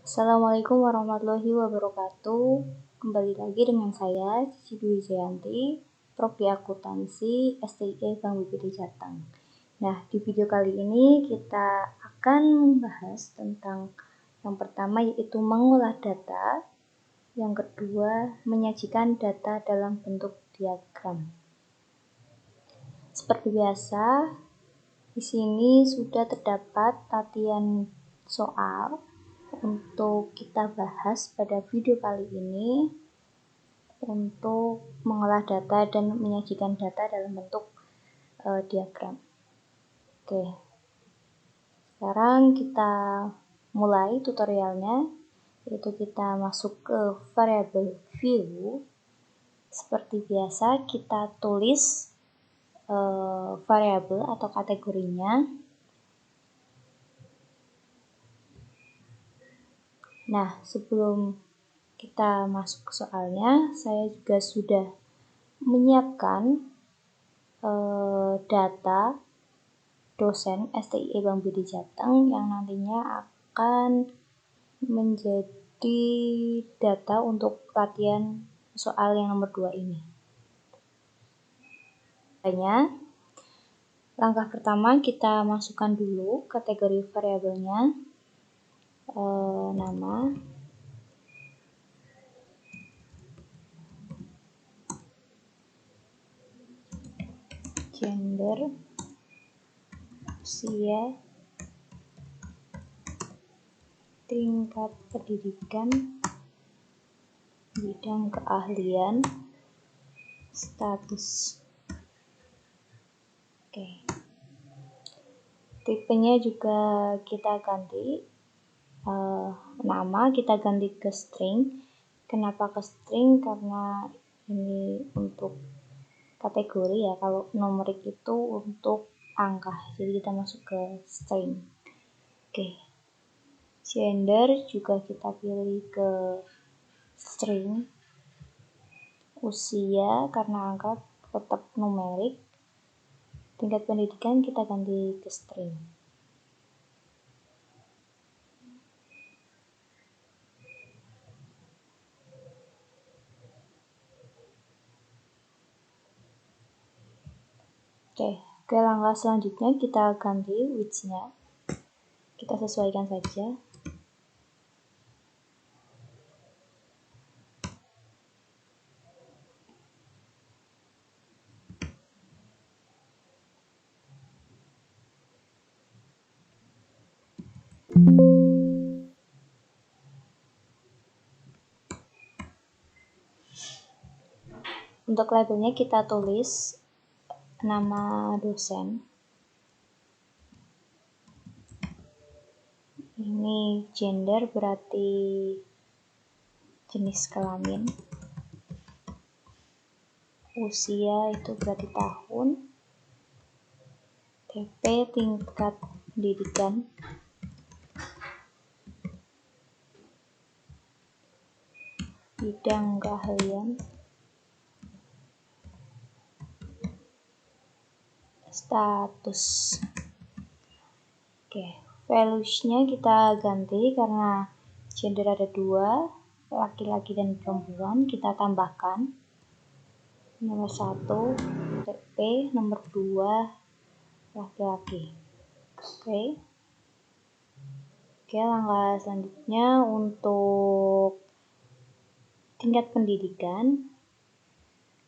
Assalamualaikum warahmatullahi wabarakatuh. Kembali lagi dengan saya Cici Dwi Jayanti, Prodi Akuntansi STIE Bank BPD Jateng. Nah, di video kali ini kita akan membahas tentang yang pertama yaitu mengolah data, yang kedua menyajikan data dalam bentuk diagram. Seperti biasa, di sini sudah terdapat latihan soal untuk kita bahas pada video kali ini untuk mengolah data dan menyajikan data dalam bentuk diagram. Oke, sekarang kita mulai tutorialnya, yaitu kita masuk ke variabel view. Seperti biasa kita tulis variabel atau kategorinya. Nah, sebelum kita masuk ke soalnya, saya juga sudah menyiapkan data dosen STIE Bank BPD Jateng yang nantinya akan menjadi data untuk latihan soal yang nomor 2 ini. Langkah pertama kita masukkan dulu kategori variabelnya, nama, gender, usia, tingkat pendidikan, bidang keahlian, status. Oke. Tipenya juga kita ganti, nama kita ganti ke string. Kenapa ke string? Karena ini untuk kategori ya, kalau numerik itu untuk angka, jadi kita masuk ke string. Oke. Gender juga kita pilih ke string. Usia karena angka tetap numerik. Tingkat pendidikan kita ganti ke string. Oke, langkah selanjutnya kita ganti width-nya. Kita sesuaikan saja. Untuk labelnya kita tulis nama dosen. Ini gender berarti jenis kelamin. Usia itu berarti tahun. TP tingkat pendidikan. Bidang keahlian. Status. Oke, values-nya kita ganti karena gender ada 2, laki-laki dan perempuan, kita tambahkan. Nomor 1 TP, nomor 2 laki-laki. Oke, langkah selanjutnya untuk tingkat pendidikan.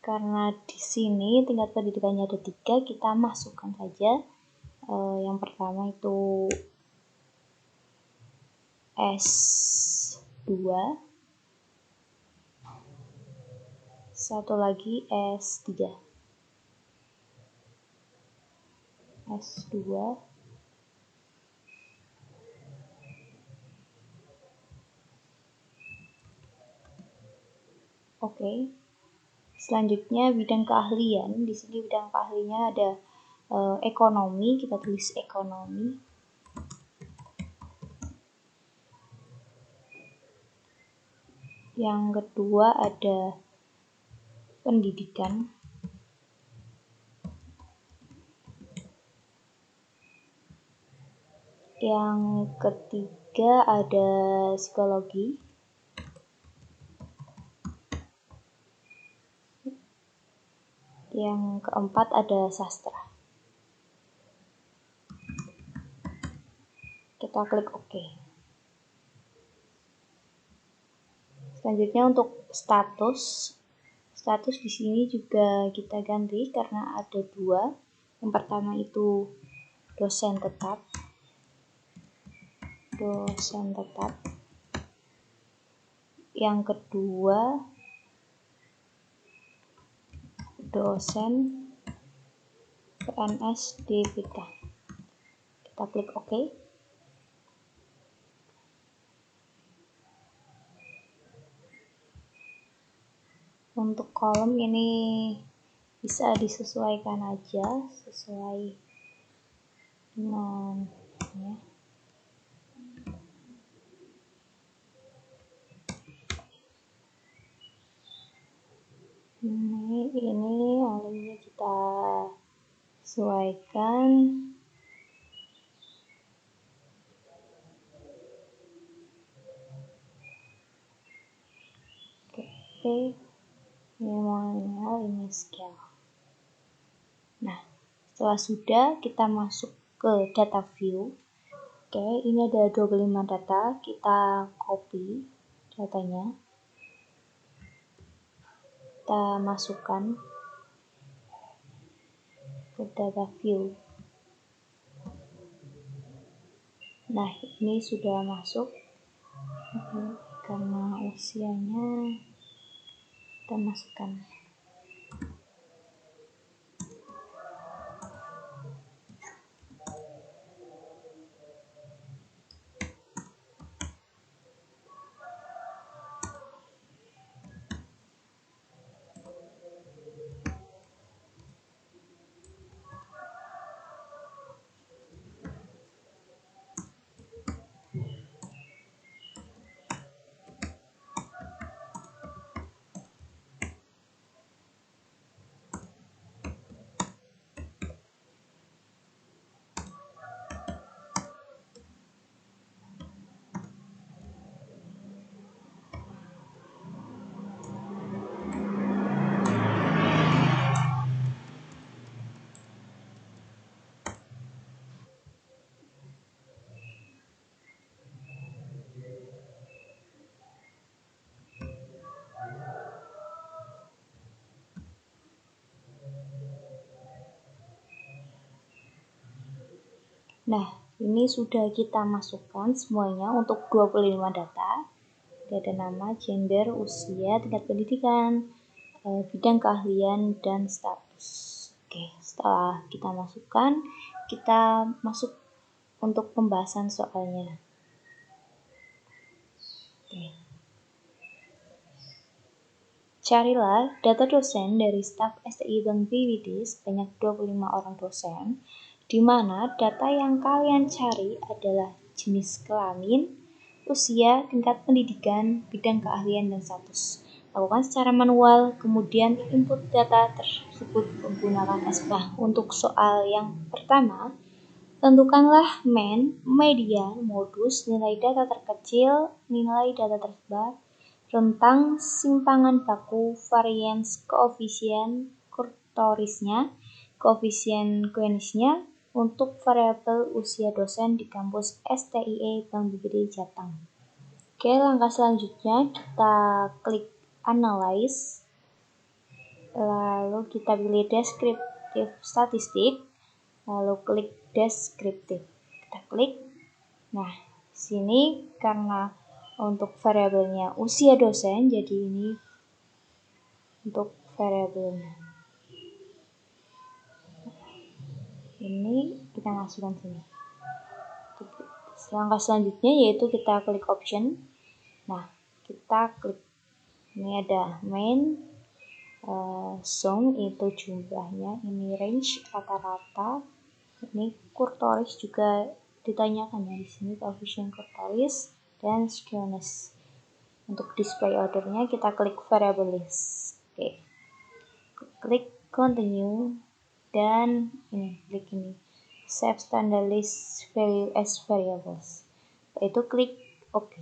Karena di sini tingkat pendidikannya ada 3, kita masukkan saja. Yang pertama itu S2, satu lagi S3. S2. Oke. Selanjutnya bidang keahlian. Di sini bidang keahliannya ada ekonomi, kita tulis ekonomi. Yang kedua ada pendidikan. Yang ketiga ada psikologi. Yang keempat ada sastra. Kita klik OK. Selanjutnya untuk status di sini juga kita ganti karena ada dua. Yang pertama itu dosen tetap. Yang kedua dosen PNS DPK. Kita klik OK. Untuk kolom ini bisa disesuaikan aja sesuai dengan ya. Ini alinea kita sesuaikan. Oke. Ini scale. Nah, setelah sudah kita masuk ke data view. Oke, ini ada 25 data, kita copy datanya. Kita masukkan ke data view. Nah, ini sudah masuk. Karena usianya kita masukkan. Nah, ini sudah kita masukkan semuanya untuk 25 data. Ada nama, gender, usia, tingkat pendidikan, bidang keahlian, dan status. Oke, setelah kita masukkan, kita masuk untuk pembahasan soalnya. Oke. Carilah data dosen dari staf STI Bank BWD sebanyak 25 orang dosen, di mana data yang kalian cari adalah jenis kelamin, usia, tingkat pendidikan, bidang keahlian, dan status. Lakukan secara manual, kemudian input data tersebut menggunakan SPSS. Untuk soal yang pertama, tentukanlah main, median, modus, nilai data terkecil, nilai data tersebar, rentang, simpangan baku, varians, koefisien kurtorisnya, koefisien Queensnya untuk variabel usia dosen di kampus STIE Bank BPD Jateng. Oke, langkah selanjutnya kita klik Analyze, lalu kita pilih Descriptive Statistik, lalu klik Descriptive. Kita klik. Nah, sini karena untuk variabelnya usia dosen, jadi ini untuk variabelnya. Ini kita masukkan sini. Langkah selanjutnya yaitu kita klik option. Nah, kita klik. Ini ada main, sum itu jumlahnya, ini range rata-rata, ini kurtoris juga ditanyakan ya di sini, koefisien kurtoris dan skewness. Untuk display ordernya kita klik variable list. Oke. Klik continue dan ini klik ini. save standard list value as variables. Itu klik OK.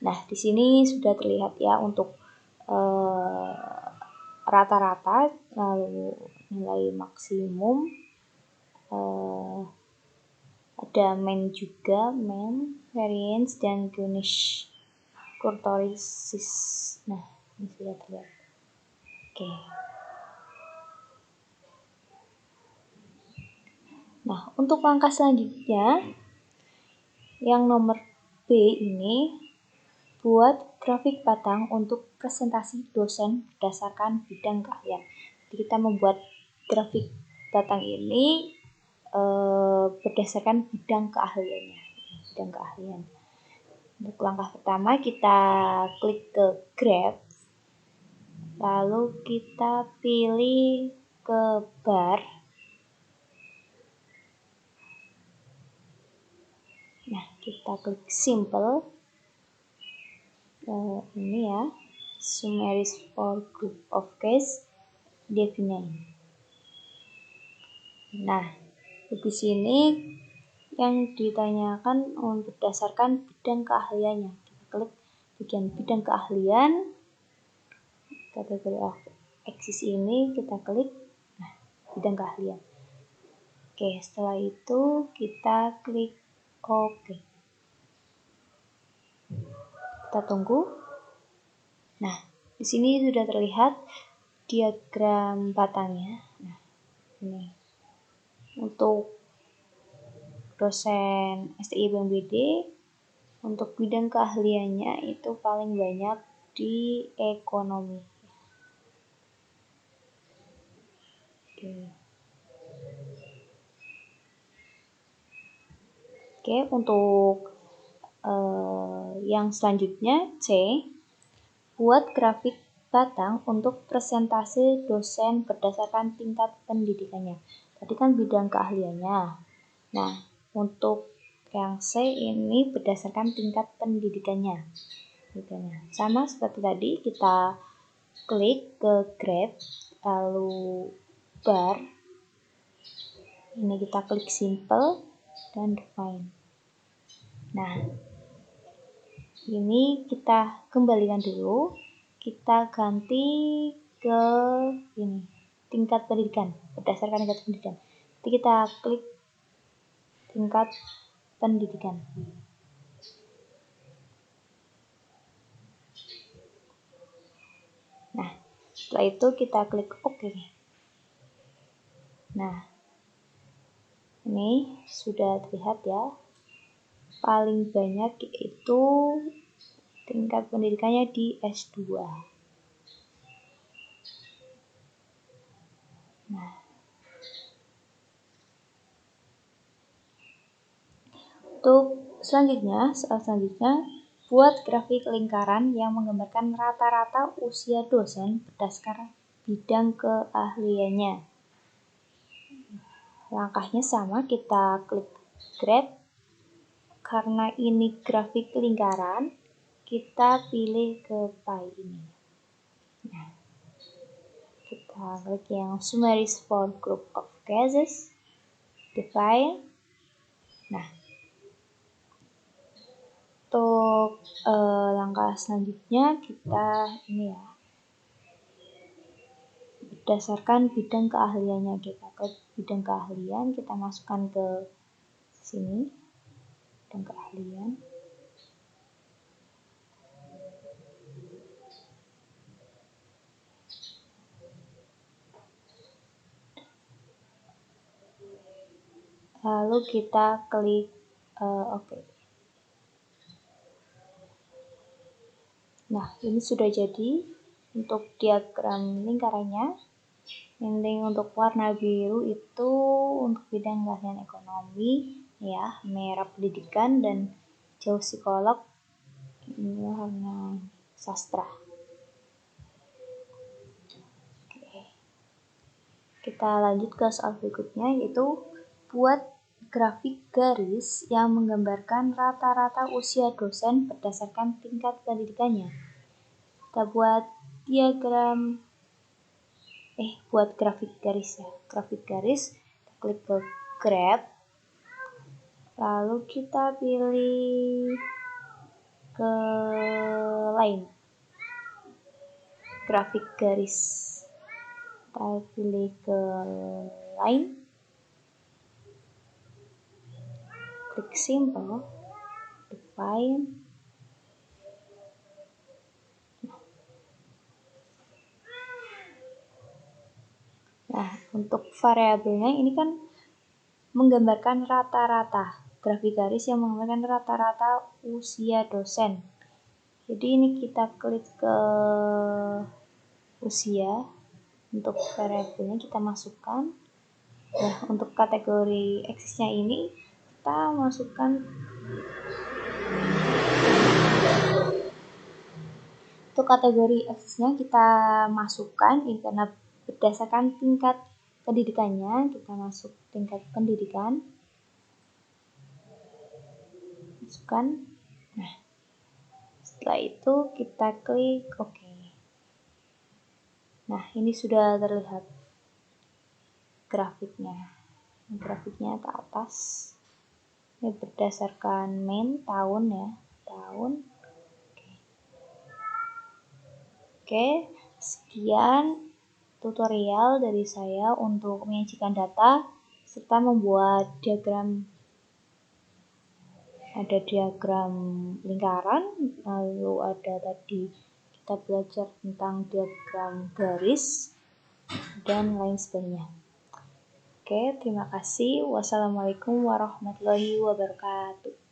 Nah, di sini sudah terlihat ya untuk rata-rata, lalu nilai maksimum, ada mean juga, mean, variance, dan Greenwich kurtosis. Nah, ini sudah terlihat. Oke. Nah, untuk langkah selanjutnya, yang nomor B ini, buat grafik batang untuk presentasi dosen berdasarkan bidang keahlian. Jadi kita membuat grafik batang ini berdasarkan bidang keahliannya. Bidang keahlian. Untuk langkah pertama kita klik ke graph, lalu kita pilih ke bar. Nah, kita klik simple. Ini ya, summaries for group of case defined. Nah, di sini yang ditanyakan berdasarkan bidang keahliannya. Kita klik bagian bidang keahlian, kategori eksis ini kita klik. Nah, bidang keahlian. Oke, setelah itu kita klik OK. Kita tunggu. Nah, di sini sudah terlihat diagram batangnya. Nah, ini untuk dosen STI BMBD, untuk bidang keahliannya itu paling banyak di ekonomi. Oke, untuk yang selanjutnya C, buat grafik batang untuk presentasi dosen berdasarkan tingkat pendidikannya. Tadi kan bidang keahliannya. Nah, untuk yang C ini berdasarkan tingkat pendidikannya. Sama seperti tadi, kita klik ke graph, lalu bar. Ini kita klik simple dan define. Nah, ini kita kembalikan dulu. Kita ganti ke ini, tingkat pendidikan, berdasarkan tingkat pendidikan. Jadi kita klik tingkat pendidikan. Nah, setelah itu kita klik OK. Nah, ini sudah terlihat ya. Paling banyak itu tingkat pendidikannya di S2. Nah, untuk selanjutnya, soal selanjutnya, buat grafik lingkaran yang menggambarkan rata-rata usia dosen berdasarkan bidang keahliannya. Langkahnya sama, kita klik graph. Karena ini grafik lingkaran, kita pilih ke pie ini. Nah, kita klik yang summaries for group of cases, define. Nah, untuk langkah selanjutnya kita ini ya, berdasarkan bidang keahliannya, kita klik bidang keahlian, kita masukkan ke sini bidang keahlian. Lalu kita klik OK. Nah, ini sudah jadi untuk diagram lingkarannya. Yang untuk warna biru itu untuk bidang keahlian ekonomi, ya, merah pendidikan, dan jauh psikolog ini warna sastra. Oke. Kita lanjut ke soal berikutnya, yaitu buat grafik garis yang menggambarkan rata-rata usia dosen berdasarkan tingkat pendidikannya. Kita buat diagram buat grafik garis ya. Grafik garis, kita klik ke grab, lalu kita pilih ke line, grafik garis, kita pilih ke line, klik simple, define. Nah, untuk variabelnya ini kan menggambarkan rata-rata, grafik garis yang menggambarkan rata-rata usia dosen. Jadi ini kita klik ke usia, untuk variabelnya kita masukkan. Nah, untuk kategori eksisnya ini kita masukkan, untuk kategori eksisnya kita masukkan ini karena berdasarkan tingkat pendidikannya, kita masuk tingkat pendidikan, masukkan. Nah, setelah itu kita klik OK. Nah, ini sudah terlihat grafiknya ke atas. Ini berdasarkan main tahun ya, tahun. Oke, sekian tutorial dari saya untuk menyajikan data serta membuat diagram. Ada diagram lingkaran, lalu ada tadi kita belajar tentang diagram garis dan lain sebagainya. Oke, terima kasih. Wassalamualaikum warahmatullahi wabarakatuh.